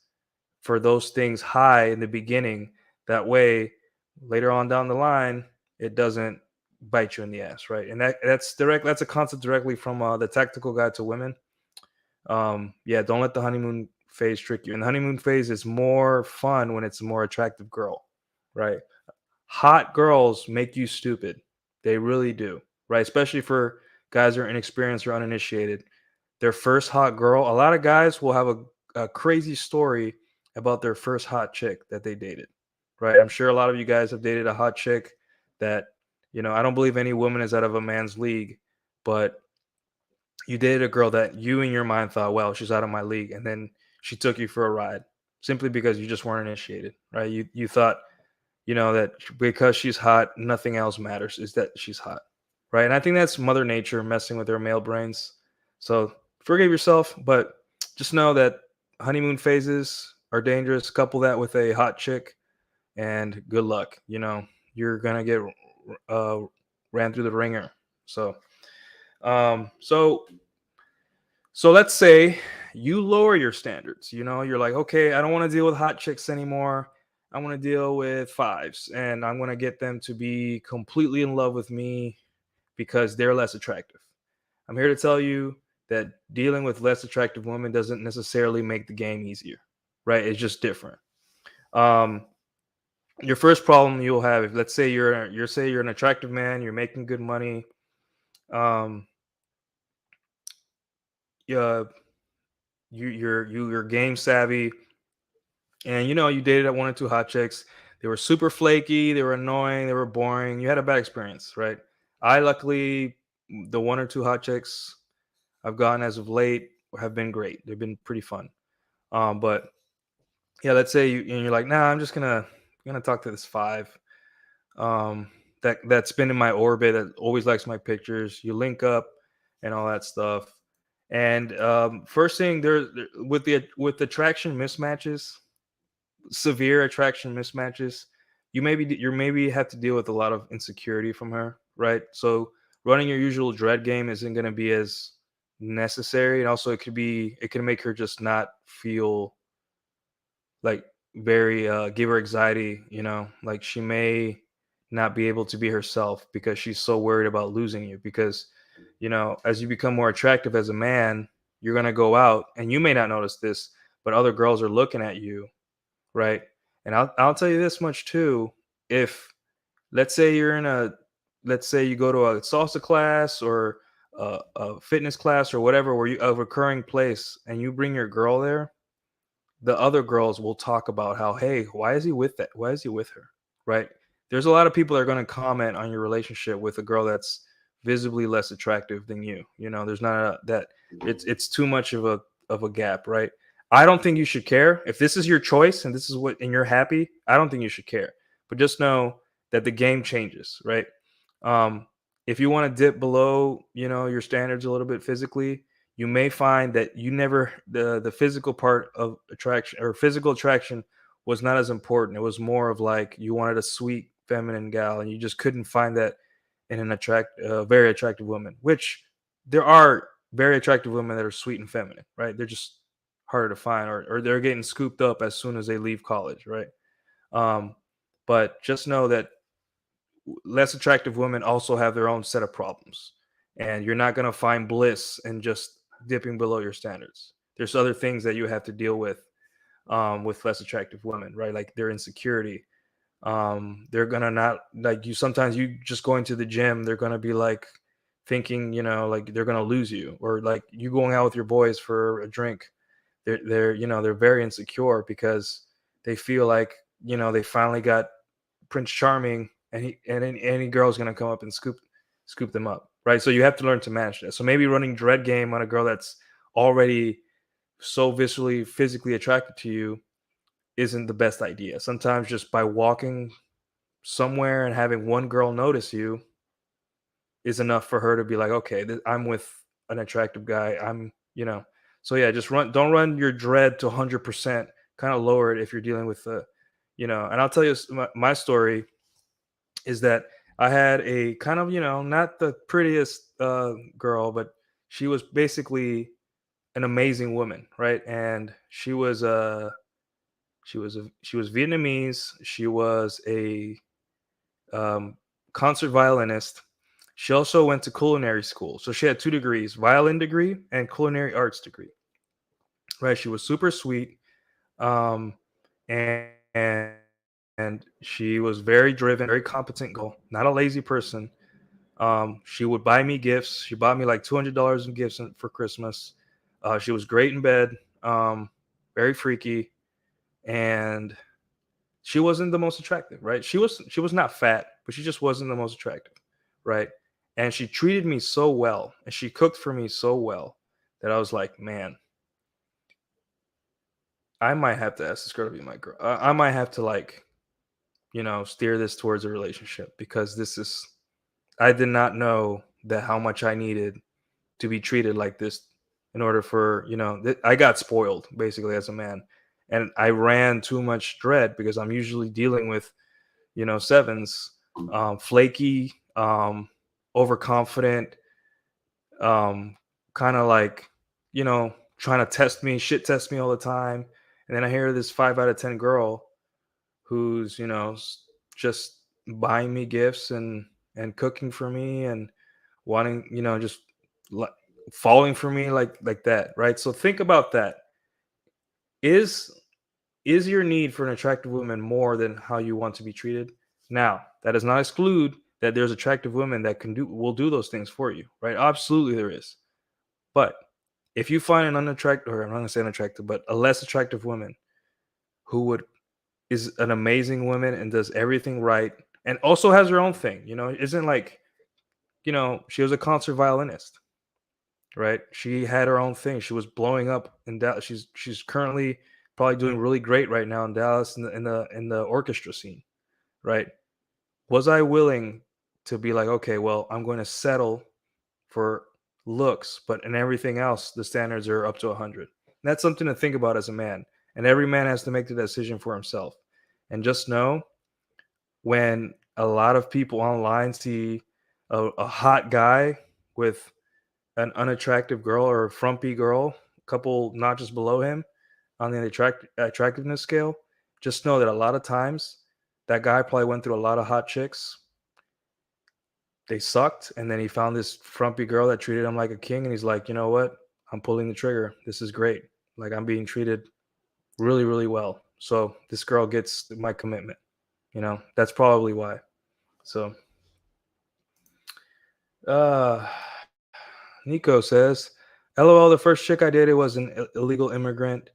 for those things high in the beginning. That way, later on down the line, it doesn't bite you in the ass, right? And that's direct. That's a concept directly from the Tactical Guide to Women. Yeah, don't let the honeymoon phase trick you. And the honeymoon phase is more fun when it's a more attractive girl, right? Hot girls make you stupid. They really do, right? Especially for guys who are inexperienced or uninitiated. Their first hot girl, a lot of guys will have a crazy story about their first hot chick that they dated, right? I'm sure a lot of you guys have dated a hot chick that, I don't believe any woman is out of a man's league, but you dated a girl that you in your mind thought, well, she's out of my league, and then she took you for a ride simply because you just weren't initiated, right? You thought, that because she's hot, nothing else matters, is that she's hot, right? And I think that's Mother Nature messing with our male brains. So forgive yourself, but just know that honeymoon phases are dangerous. Couple that with a hot chick, and good luck. You're gonna get uh, ran through the ringer. So, um, so so let's say you lower your standards. You're like, okay, I don't want to deal with hot chicks anymore. I want to deal with fives, and I'm going to get them to be completely in love with me because they're less attractive. I'm here to tell you that dealing with less attractive women doesn't necessarily make the game easier, right? It's just different. Um, your first problem you'll have, if let's say you're an attractive man, you're making good money, um, yeah, you're game savvy, and you dated one or two hot chicks. They were super flaky, they were annoying, they were boring. You had a bad experience, right? I luckily, the one or two hot chicks I've gotten as of late have been great. They've been pretty fun. But yeah, let's say you're like, nah, I'm just gonna talk to this five. That's been in my orbit, that always likes my pictures. You link up and all that stuff. And first thing, with attraction mismatches, severe attraction mismatches, you maybe have to deal with a lot of insecurity from her, right? So running your usual dread game isn't going to be as necessary, and also it can make her just not feel like very give her anxiety, like she may not be able to be herself because she's so worried about losing you. Because as you become more attractive as a man, you're going to go out, and you may not notice this, but other girls are looking at you, right? And I'll tell you this much too. If let's say let's say you go to a salsa class or a fitness class or whatever, where a recurring place, and you bring your girl there, the other girls will talk about how, hey, why is he with that? Why is he with her? Right? There's a lot of people that are going to comment on your relationship with a girl that's visibly less attractive than you. There's not that it's too much of a gap, right? I don't think you should care if this is your choice and this is what and you're happy. I don't think you should care, but just know that the game changes, right? Um, if you want to dip below, your standards a little bit physically, you may find that you never the physical part of attraction, or physical attraction, was not as important. It was more of like you wanted a sweet feminine gal, and you just couldn't find that in an very attractive woman. Which there are very attractive women that are sweet and feminine, right? They're just harder to find, or they're getting scooped up as soon as they leave college, right? Um, but just know that less attractive women also have their own set of problems, and you're not going to find bliss in just dipping below your standards. There's other things that you have to deal with less attractive women, right? Like their insecurity. They're gonna not like you. Sometimes you just going to the gym, they're gonna be like thinking, like they're gonna lose you, or like you going out with your boys for a drink. They're very insecure because they feel like they finally got Prince Charming, and any girl's gonna come up and scoop them up, right? So you have to learn to manage that. So maybe running dread game on a girl that's already so viscerally physically attracted to you isn't the best idea. Sometimes just by walking somewhere and having one girl notice you, is enough for her to be like, okay, I'm with an attractive guy. So yeah, just don't run your dread to 100%. Kind of lower it if you're dealing with And I'll tell you my story is that I had a kind of, not the prettiest girl, but she was basically an amazing woman, right? And she was Vietnamese. She was a um, concert violinist. She also went to culinary school, so she had 2 degrees: violin degree and culinary arts degree. Right? She was super sweet, um, and and she was very driven, very competent girl, not a lazy person. She would buy me gifts. She bought me like $200 in gifts for Christmas. She was great in bed, very freaky, and she wasn't the most attractive, right? She was not fat, but she just wasn't the most attractive, right? And she treated me so well, and she cooked for me so well that I was like, man, I might have to ask this girl to be my girl. I might have to like, steer this towards a relationship because this is. I did not know that how much I needed to be treated like this in order for I got spoiled basically as a man, and I ran too much dread because I'm usually dealing with sevens, flaky, overconfident, kind of like, trying to shit test me all the time. And then I hear this 5 out of 10 girl who's, just buying me gifts and cooking for me and wanting, just li- falling for me like that, right? So think about that. Is is your need for an attractive woman more than how you want to be treated? Now, that does not exclude that there's attractive women that will do those things for you, right? Absolutely there is. But if you find an unattractive, or I'm not gonna say unattractive, but a less attractive woman who would is an amazing woman and does everything right and also has her own thing, isn't like, she was a concert violinist, right? She had her own thing. She was blowing up in Dallas. She's currently probably doing really great right now in Dallas in the orchestra scene, right? Was I willing to be like, okay, well, I'm going to settle for looks, but in everything else, the standards are up to 100. That's something to think about as a man. And every man has to make the decision for himself. And just know when a lot of people online see a hot guy with an unattractive girl or a frumpy girl, a couple notches below him on the attractiveness scale, just know that a lot of times that guy probably went through a lot of hot chicks. They sucked, and then he found this frumpy girl that treated him like a king, and he's like, you know what? I'm pulling the trigger. This is great. Like I'm being treated really, really well. So this girl gets my commitment. That's probably why. So, uh, Nico says, "LOL. The first chick I dated was an illegal immigrant.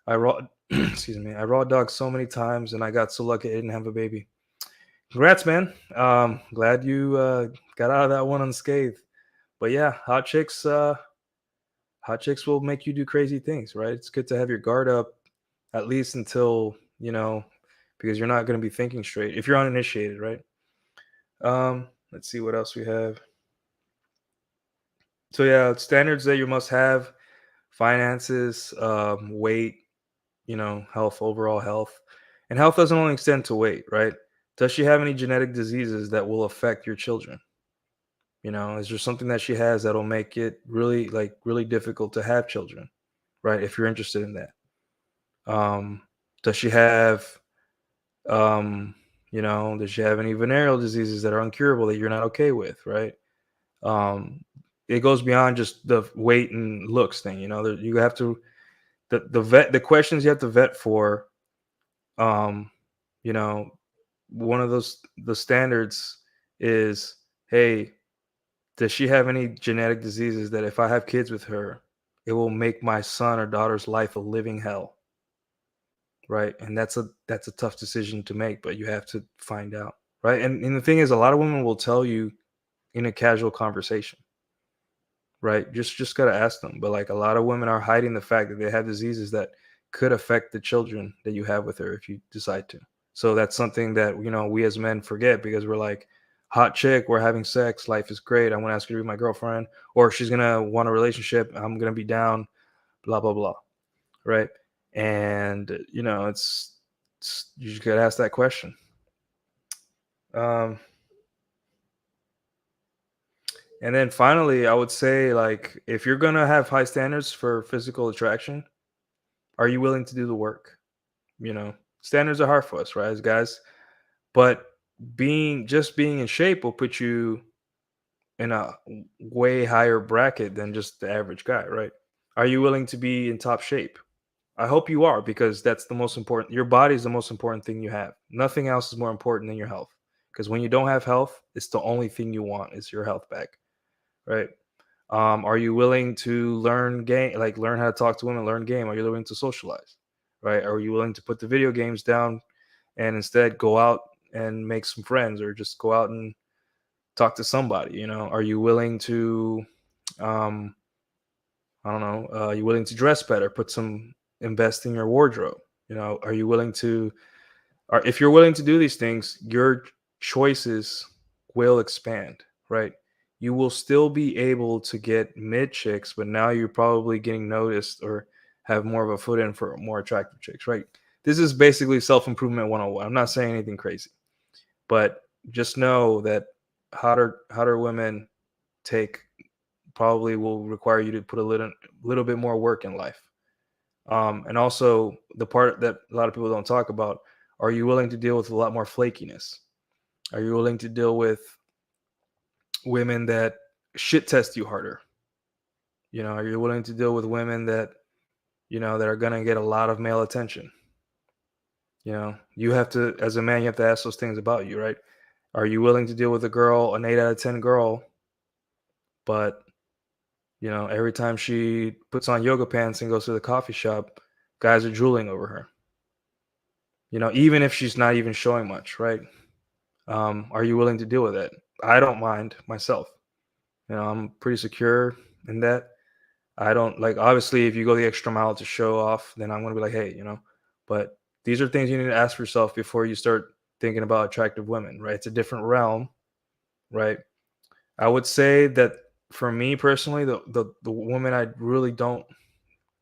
I raw, excuse me. I raw dogged so many times, and I got so lucky I didn't have a baby. Congrats, man. Glad you got out of that one unscathed. But yeah, hot chicks will make you do crazy things, right? It's good to have your guard up at least until because you're not going to be thinking straight if you're uninitiated, right? Let's see what else we have. So yeah, standards that you must have: finances, weight, health, overall health. And health doesn't only extend to weight, right? Does she have any genetic diseases that will affect your children? Is there something that she has that'll make it really, like, really difficult to have children, right? If you're interested in that. Um, does she have, um, does she have any venereal diseases that are incurable that you're not okay with, right? Um, it goes beyond just the weight and looks thing. You have to the questions you have to vet for. Um, you know, one of the standards is, hey, does she have any genetic diseases that if I have kids with her, it will make my son or daughter's life a living hell, right? And that's a tough decision to make, but you have to find out, right? And the thing is, a lot of women will tell you in a casual conversation, right? Just gotta ask them. But like a lot of women are hiding the fact that they have diseases that could affect the children that you have with her if you decide to. So that's something that we as men forget because we're like, hot chick, we're having sex, life is great, I'm gonna ask her to be my girlfriend, or she's gonna want a relationship, I'm gonna be down, blah blah blah, right? And it's you just gotta ask that question. um and then finally, I would say, like, if you're gonna have high standards for physical attraction, are you willing to do the work? you know Standards are hard for us, right, as guys, but being in shape will put you in a way higher bracket than just the average guy, right? Are you willing to be in top shape? I hope you are, because that's the most important. Your body is the most important thing you have. Nothing else is more important than your health. Because when you don't have health, it's the only thing you want is your health back, right? Are you willing to learn how to talk to women, learn game? Are you willing to socialize, right? Are you willing to put the video games down and instead go out and make some friends, or just go out and talk to somebody? Are you willing to, um, I don't know, are you willing to dress better, invest in your wardrobe? Are you willing to, or if you're willing to do these things, your choices will expand, right? You will still be able to get mid chicks, but now you're probably getting noticed or have more of a foot in for more attractive chicks, right? This is basically self improvement 101. I'm not saying anything crazy, but just know that hotter women take probably will require you to put a little bit more work in life. And also, the part that a lot of people don't talk about: are you willing to deal with a lot more flakiness? Are you willing to deal with women that shit test you harder? Are you willing to deal with women that are gonna get a lot of male attention? You have to, as a man, you have to ask those things about you, right? Are you willing to deal with a girl, an 8 out of 10 girl, but every time she puts on yoga pants and goes to the coffee shop, guys are drooling over her? Even if she's not even showing much, right? Are you willing to deal with it? I don't mind myself. I'm pretty secure in that. I don't like, obviously, if you go the extra mile to show off, then I'm gonna be like, hey, but these are things you need to ask yourself before you start thinking about attractive women, right? It's a different realm, right? I would say that for me personally, the women I really don't,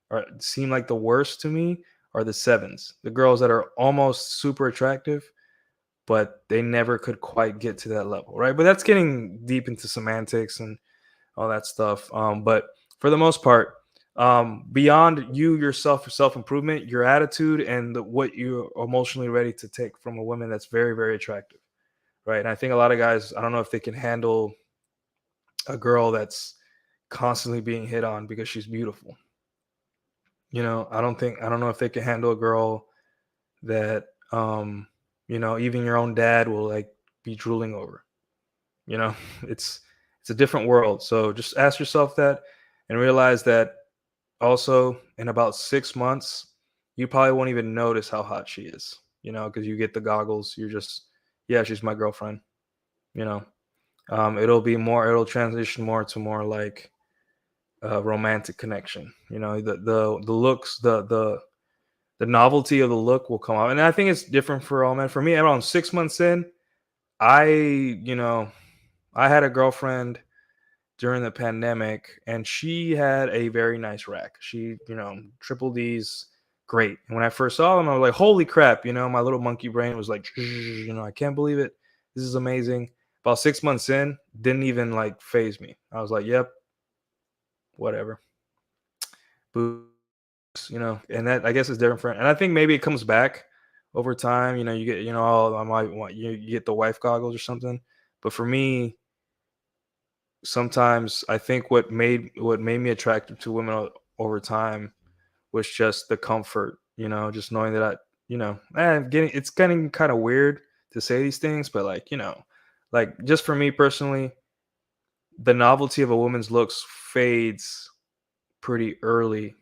or seem like the worst to me, are the sevens, the girls that are almost super attractive, but they never could quite get to that level, right? But that's getting deep into semantics and all that stuff. But for the most part, beyond you yourself, for self improvement, your attitude and what you're emotionally ready to take from a woman that's very, very attractive, right? And I think a lot of guys, I don't know if they can handle a girl that's constantly being hit on because she's beautiful. I don't know if they can handle a girl that, even your own dad will like be drooling over. you know it's it's a different world, so just ask yourself that, and realize that also in about 6 months you probably won't even notice how hot she is, because you get the goggles, you're just, yeah, she's my girlfriend. you know it'll transition more to more like a romantic connection. The looks, the novelty of the look will come out, and I think it's different for all men. For me, around 6 months in, I you know I had a girlfriend during the pandemic, and she had a very nice rack. She, triple D's, great. And when I first saw them, I was like, holy crap, my little monkey brain was like, I can't believe it. This is amazing. About 6 months in, didn't even like phase me. I was like, yep, whatever. Boobs, and that, I guess, is different. And I think maybe it comes back over time. You get, oh, I might want you get the wife goggles or something. But for me, sometimes I think what made me attractive to women over time was just the comfort, just knowing that it's getting kind of weird to say these things, but like just for me personally, the novelty of a woman's looks fades pretty early.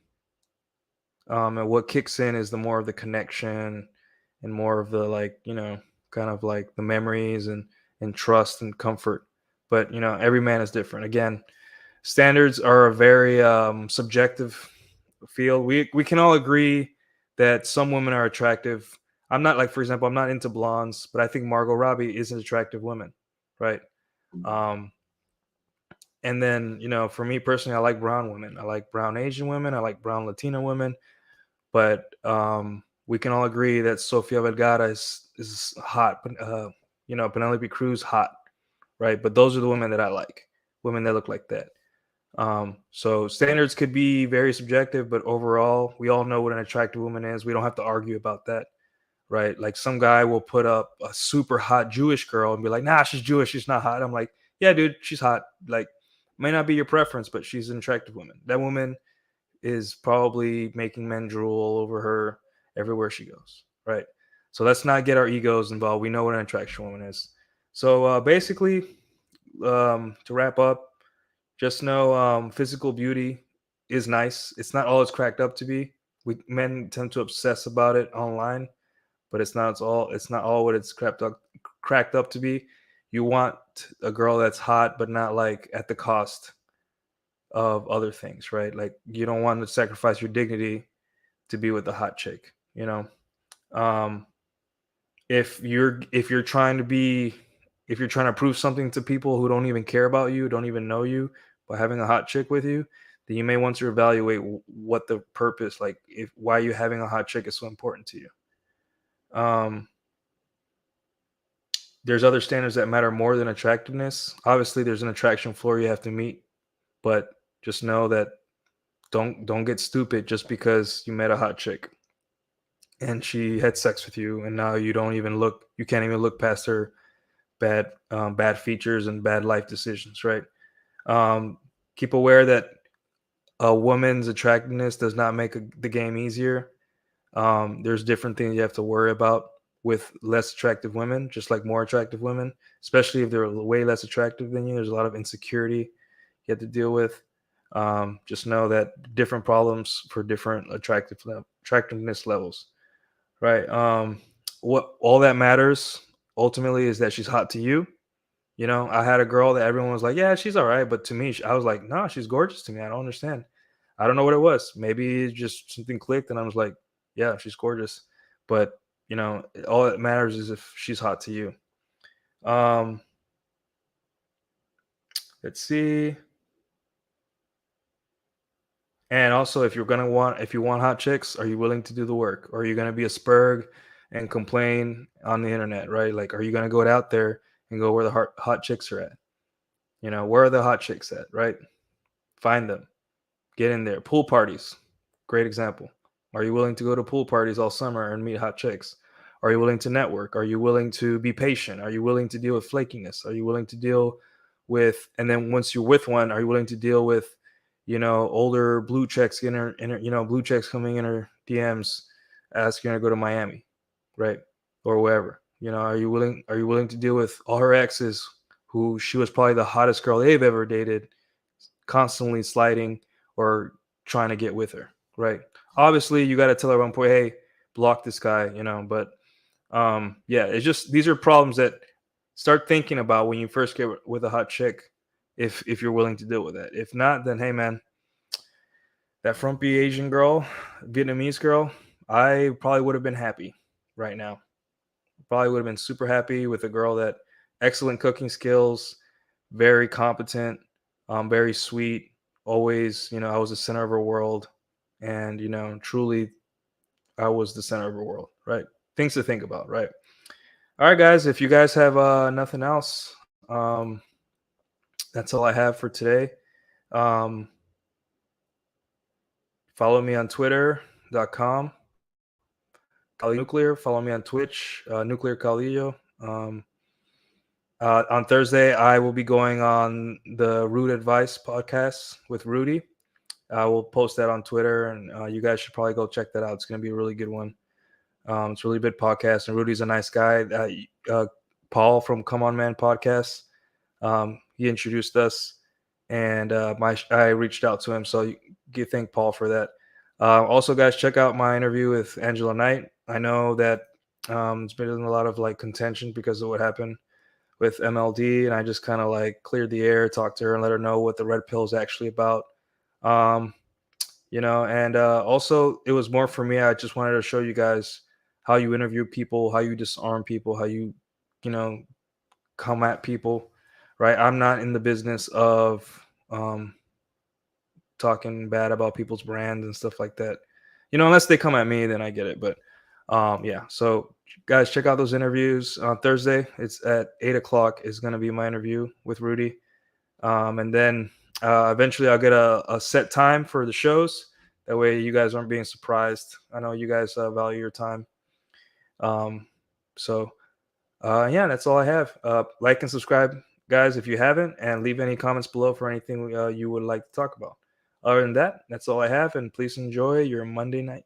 And what kicks in is the more of the connection and more of the, like, kind of like the memories and trust and comfort. But every man is different. Again, standards are a very subjective field. We can all agree that some women are attractive. I'm not, like, for example, I'm not into blondes, but I think Margot Robbie is an attractive woman. right? Um, and then, for me personally, I like brown women. I like brown Asian women. I like brown Latina women. But we can all agree that Sofia Vergara is hot. Penelope Cruz hot, right? But those are the women that I like, women that look like that. So standards could be very subjective, but overall, we all know what an attractive woman is. We don't have to argue about that, right? Like some guy will put up a super hot Jewish girl and be like, "Nah, she's Jewish, she's not hot." I'm like, "Yeah, dude, she's hot. Like, may not be your preference, but she's an attractive woman. That woman is probably making men drool all over her everywhere she goes, right?" So let's not get our egos involved. We know what an attraction woman is. So basically, to wrap up, just know physical beauty is nice. It's not all it's cracked up to be. We men tend to obsess about it online, but it's not all what it's cracked up to be. You want a girl that's hot, but not like at the cost of other things, right? Like you don't want to sacrifice your dignity to be with a hot chick, Um, if you're trying to be if you're trying to prove something to people who don't even care about you, don't even know you, by having a hot chick with you, then you may want to evaluate what the purpose, like if why you having a hot chick is so important to you. Um, there's other standards that matter more than attractiveness. Obviously, there's an attraction floor you have to meet, but just know that don't get stupid just because you met a hot chick and she had sex with you, and now you can't even look past her bad features and bad life decisions, right? Um, keep aware that a woman's attractiveness does not make the game easier. There's different things you have to worry about with less attractive women, just like more attractive women, especially if they're way less attractive than you. There's a lot of insecurity you have to deal with. Just know that different problems for different attractiveness levels, right? What all that matters ultimately is that she's hot to you. I had a girl that everyone was like, "Yeah, she's all right," but to me, I was like, "No, she's gorgeous to me. I don't understand. I don't know what it was. Maybe just something clicked, and I was like, yeah, she's gorgeous." But all that matters is if she's hot to you. Um, let's see. And also, if you want hot chicks, are you willing to do the work? Or are you gonna be a spurg and complain on the internet, right? Like, are you gonna go out there and go where the hot chicks are at? Where are the hot chicks at, right? Find them. Get in there. Pool parties. Great example. Are you willing to go to pool parties all summer and meet hot chicks? Are you willing to network? Are you willing to be patient? Are you willing to deal with flakiness? Are you willing to deal with, and then once you're with one, are you willing to deal with, older blue checks blue checks coming in her DMs asking her to go to Miami, right? Or wherever. Are you willing to deal with all her exes who she was probably the hottest girl they've ever dated, constantly sliding or trying to get with her, right? Obviously, you got to tell her at one point, "Hey, block this guy," But yeah, it's just these are problems that start thinking about when you first get with a hot chick, if you're willing to deal with that. If not, then hey, man, that frumpy Asian girl, Vietnamese girl, I probably would have been happy right now. Probably would have been super happy with a girl that excellent cooking skills, very competent, very sweet. Always, I was the center of her world, and truly, I was the center of her world. Right? Things to think about. Right? All right, guys. If you guys have nothing else, um, that's all I have for today. Um, follow me on Twitter.com. Nuclear. Follow me on Twitch. Nuclear Calillo. On Thursday, I will be going on the Rude Advice podcast with Rudy. I will post that on Twitter, and you guys should probably go check that out. It's going to be a really good one. It's a really good podcast, and Rudy's a nice guy. Paul from Come On Man podcast, he introduced us, and I reached out to him, so you thank Paul for that. Also, guys, check out my interview with Angela Knight. I know that it's been a lot of contention because of what happened with MLD, and I just kind of cleared the air, talked to her, and let her know what the red pill is actually about. Um, and also it was more for me. I just wanted to show you guys how you interview people, how you disarm people, how you, you know, come at people, right? I'm not in the business of talking bad about people's brands and stuff like that. Unless they come at me, then I get it. But yeah. So guys, check out those interviews on Thursday. It's at 8 o'clock. Is going to be my interview with Rudy, and then eventually I'll get a set time for the shows. That way, you guys aren't being surprised. I know you guys value your time. So yeah, that's all I have. Like and subscribe, guys, if you haven't, and leave any comments below for anything you would like to talk about. Other than that, that's all I have, and please enjoy your Monday night.